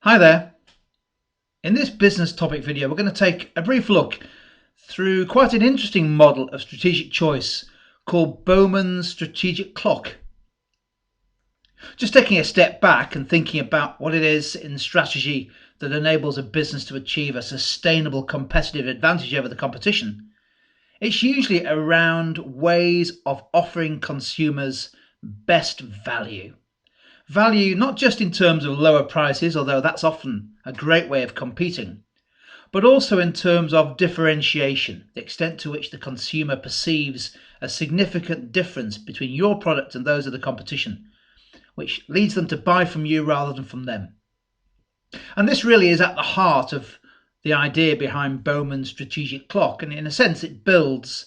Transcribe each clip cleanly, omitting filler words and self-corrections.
Hi there. In this business topic video, we're going to take a brief look through quite an interesting model of strategic choice called Bowman's strategic clock. Just taking a step back and thinking about what it is in strategy that enables a business to achieve a sustainable competitive advantage over the competition. It's usually around ways of offering consumers best value. Value not just in terms of lower prices, although that's often a great way of competing, but also in terms of differentiation, the extent to which the consumer perceives a significant difference between your product and those of the competition, which leads them to buy from you rather than from them. And this really is at the heart of the idea behind Bowman's strategic clock, and in a sense it builds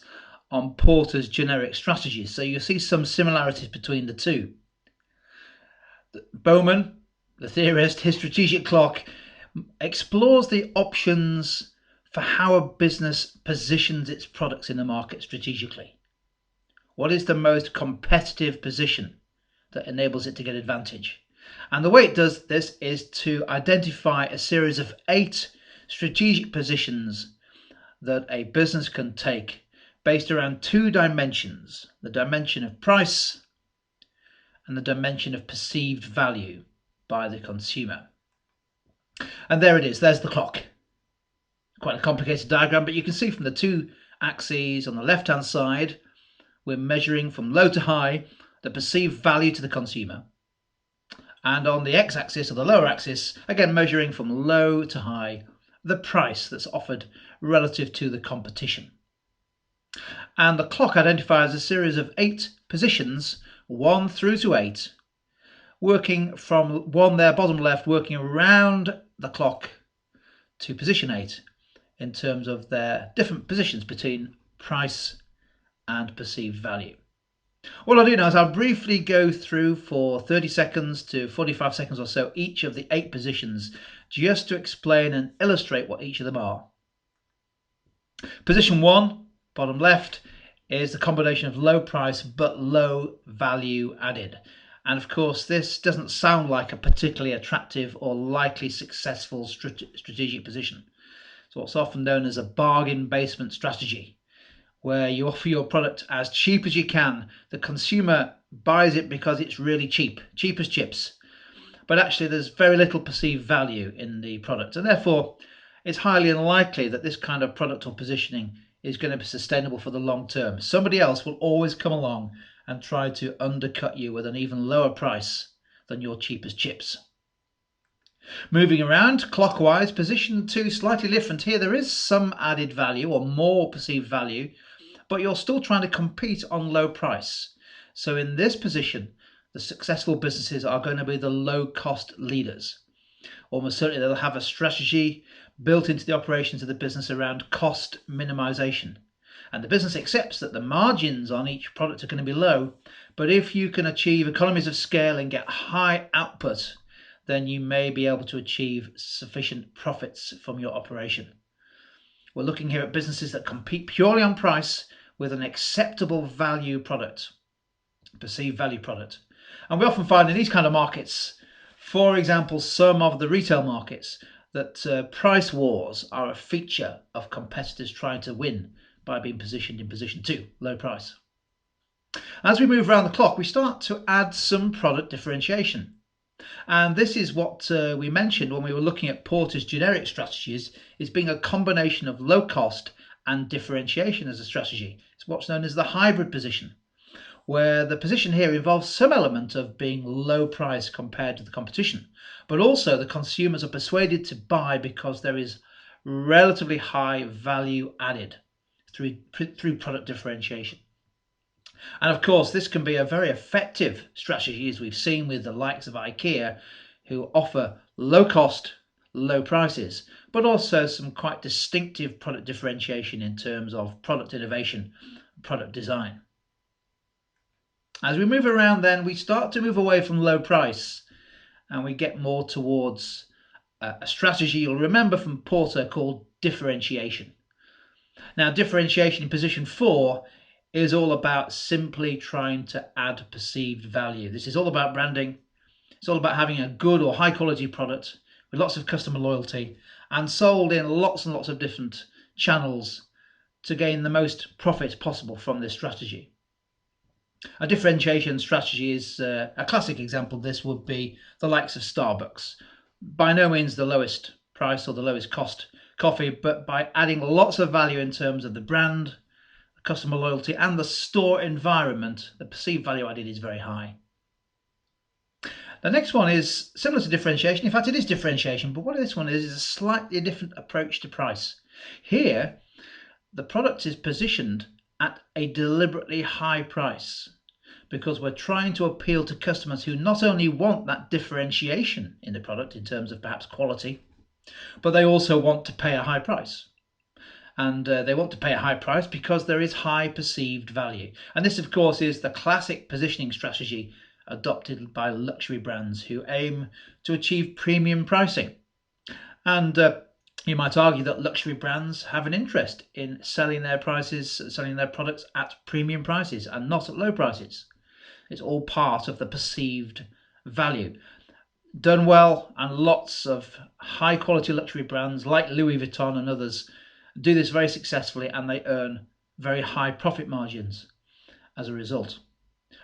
on Porter's generic strategies, so you'll see some similarities between the two. Bowman, the theorist, his strategic clock explores the options for how a business positions its products in the market strategically. What is the most competitive position that enables it to get advantage? And the way it does this is to identify a series of 8 strategic positions that a business can take based around 2 dimensions: the dimension of price and the dimension of perceived value by the consumer. And there it is, there's the clock. Quite a complicated diagram, but you can see from the 2 axes on the left hand side, we're measuring from low to high the perceived value to the consumer. And on the x-axis or the lower axis, again measuring from low to high the price that's offered relative to the competition. And the clock identifies a series of 8 positions, 1 through to 8, working from 1 there, bottom left, working around the clock to position 8 in terms of their different positions between price and perceived value. What I'll do now is I'll briefly go through for 30 seconds to 45 seconds or so each of the 8 positions, just to explain and illustrate what each of them are. Position 1, bottom left, is the combination of low price but low value added. And of course, this doesn't sound like a particularly attractive or likely successful strategic position. So what's often known as a bargain basement strategy, where you offer your product as cheap as you can. The consumer buys it because it's really cheap as chips. But actually there's very little perceived value in the product, and therefore it's highly unlikely that this kind of product or positioning is going to be sustainable for the long term. Somebody else will always come along and try to undercut you with an even lower price than your cheapest chips. Moving around clockwise, position 2, slightly different here. There is some added value or more perceived value, but you're still trying to compete on low price. So in this position, the successful businesses are going to be the low cost leaders. Almost certainly they'll have a strategy built into the operations of the business around cost minimization. And the business accepts that the margins on each product are going to be low, but if you can achieve economies of scale and get high output, then you may be able to achieve sufficient profits from your operation. We're looking here at businesses that compete purely on price with an acceptable value product, perceived value product. And we often find in these kind of markets, for example, some of the retail markets, that price wars are a feature of competitors trying to win by being positioned in position 2, low price. As we move around the clock, we start to add some product differentiation. And this is what we mentioned when we were looking at Porter's generic strategies, is being a combination of low cost and differentiation as a strategy. It's what's known as the hybrid position, where the position here involves some element of being low price compared to the competition, but also the consumers are persuaded to buy because there is relatively high value added through product differentiation. And of course, this can be a very effective strategy, as we've seen with the likes of IKEA, who offer low cost, low prices, but also some quite distinctive product differentiation in terms of product innovation, product design. As we move around then, we start to move away from low price and we get more towards a strategy you'll remember from Porter called differentiation. Now, differentiation in position 4 is all about simply trying to add perceived value. This is all about branding. It's all about having a good or high quality product with lots of customer loyalty and sold in lots and lots of different channels to gain the most profit possible from this strategy. A differentiation strategy is a classic example of this would be the likes of Starbucks. By no means the lowest price or the lowest cost coffee, but by adding lots of value in terms of the brand, customer loyalty, and the store environment, the perceived value added is very high. The next one is similar to differentiation. In fact, it is differentiation, but what this one is a slightly different approach to price. Here, the product is positioned at a deliberately high price because we're trying to appeal to customers who not only want that differentiation in the product in terms of perhaps quality, but they also want to pay a high price. And they want to pay a high price because there is high perceived value. And this, of course, is the classic positioning strategy adopted by luxury brands who aim to achieve premium pricing. And you might argue that luxury brands have an interest in selling their products at premium prices and not at low prices. It's all part of the perceived value. Done well, and lots of high quality luxury brands like Louis Vuitton and others do this very successfully, and they earn very high profit margins as a result.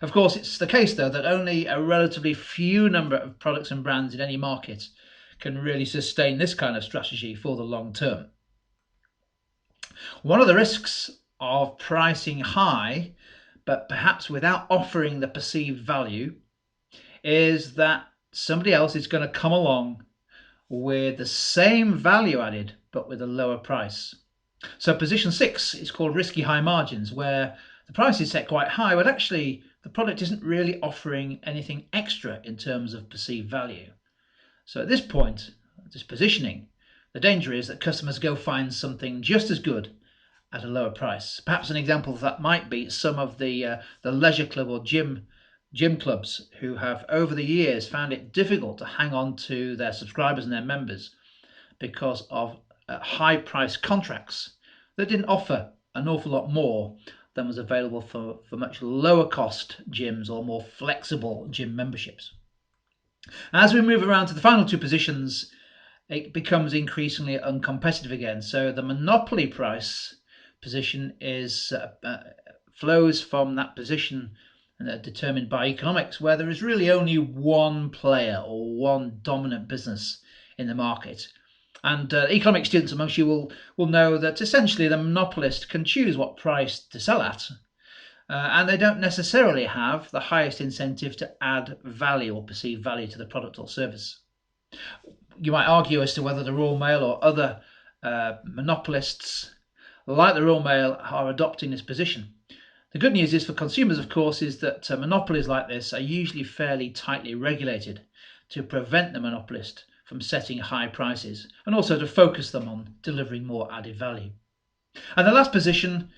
Of course, it's the case though that only a relatively few number of products and brands in any market can really sustain this kind of strategy for the long term. One of the risks of pricing high, but perhaps without offering the perceived value, is that somebody else is going to come along with the same value added, but with a lower price. So position 6 is called risky high margins, where the price is set quite high, but actually the product isn't really offering anything extra in terms of perceived value. So at this point, this positioning, the danger is that customers go find something just as good at a lower price. Perhaps an example of that might be some of the leisure club or gym clubs who have over the years found it difficult to hang on to their subscribers and their members because of high price contracts that didn't offer an awful lot more than was available for much lower cost gyms or more flexible gym memberships. As we move around to the final two positions, it becomes increasingly uncompetitive again. So the monopoly price position flows from that position determined by economics, where there is really only one player or one dominant business in the market. And economic students amongst you will know that essentially the monopolist can choose what price to sell at, and they don't necessarily have the highest incentive to add value or perceived value to the product or service. You might argue as to whether the Royal Mail or other monopolists like the Royal Mail are adopting this position. The good news is for consumers, of course, is that monopolies like this are usually fairly tightly regulated to prevent the monopolist from setting high prices and also to focus them on delivering more added value. And the last position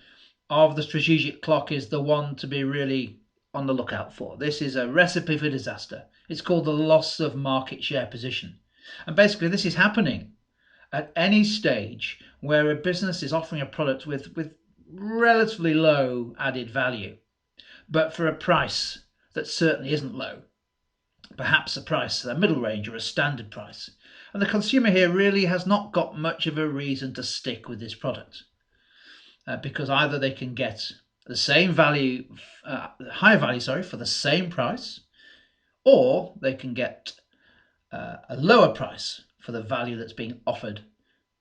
of the strategic clock is the one to be really on the lookout for. This is a recipe for disaster. It's called the loss of market share position. And basically this is happening at any stage where a business is offering a product with relatively low added value, but for a price that certainly isn't low. Perhaps a price, a middle range or a standard price. And the consumer here really has not got much of a reason to stick with this product because either they can get the same value, higher value, for the same price, or they can get a lower price for the value that's being offered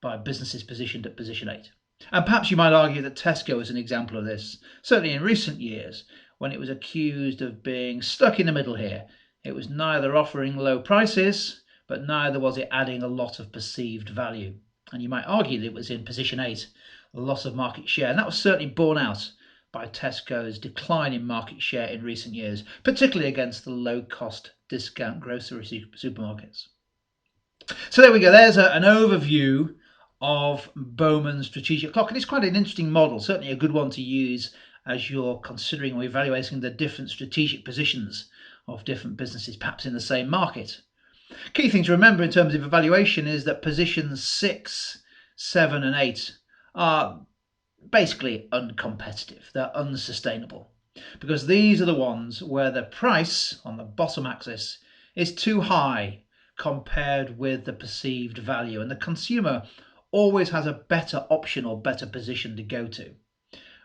by businesses positioned at position 8. And perhaps you might argue that Tesco is an example of this, certainly in recent years, when it was accused of being stuck in the middle here. It was neither offering low prices, but neither was it adding a lot of perceived value. And you might argue that it was in position 8, the loss of market share. And that was certainly borne out by Tesco's decline in market share in recent years, particularly against the low-cost discount grocery supermarkets. So there we go. There's an overview of Bowman's strategic clock. And it's quite an interesting model, certainly a good one to use as you're considering or evaluating the different strategic positions of different businesses, perhaps in the same market. Key thing to remember in terms of evaluation is that positions 6, 7 and 8 are basically uncompetitive. They're unsustainable because these are the ones where the price on the bottom axis is too high compared with the perceived value. And the consumer always has a better option or better position to go to.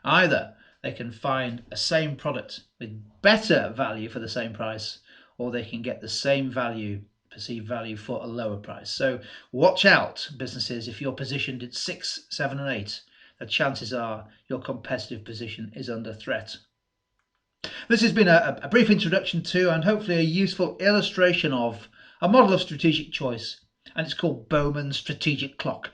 Either they can find a same product with better value for the same price, or they can get the same value, perceived value, for a lower price. So watch out, businesses, if you're positioned at 6, 7, and 8, the chances are your competitive position is under threat. This has been a brief introduction to, and hopefully a useful illustration of, a model of strategic choice, and it's called Bowman's strategic clock.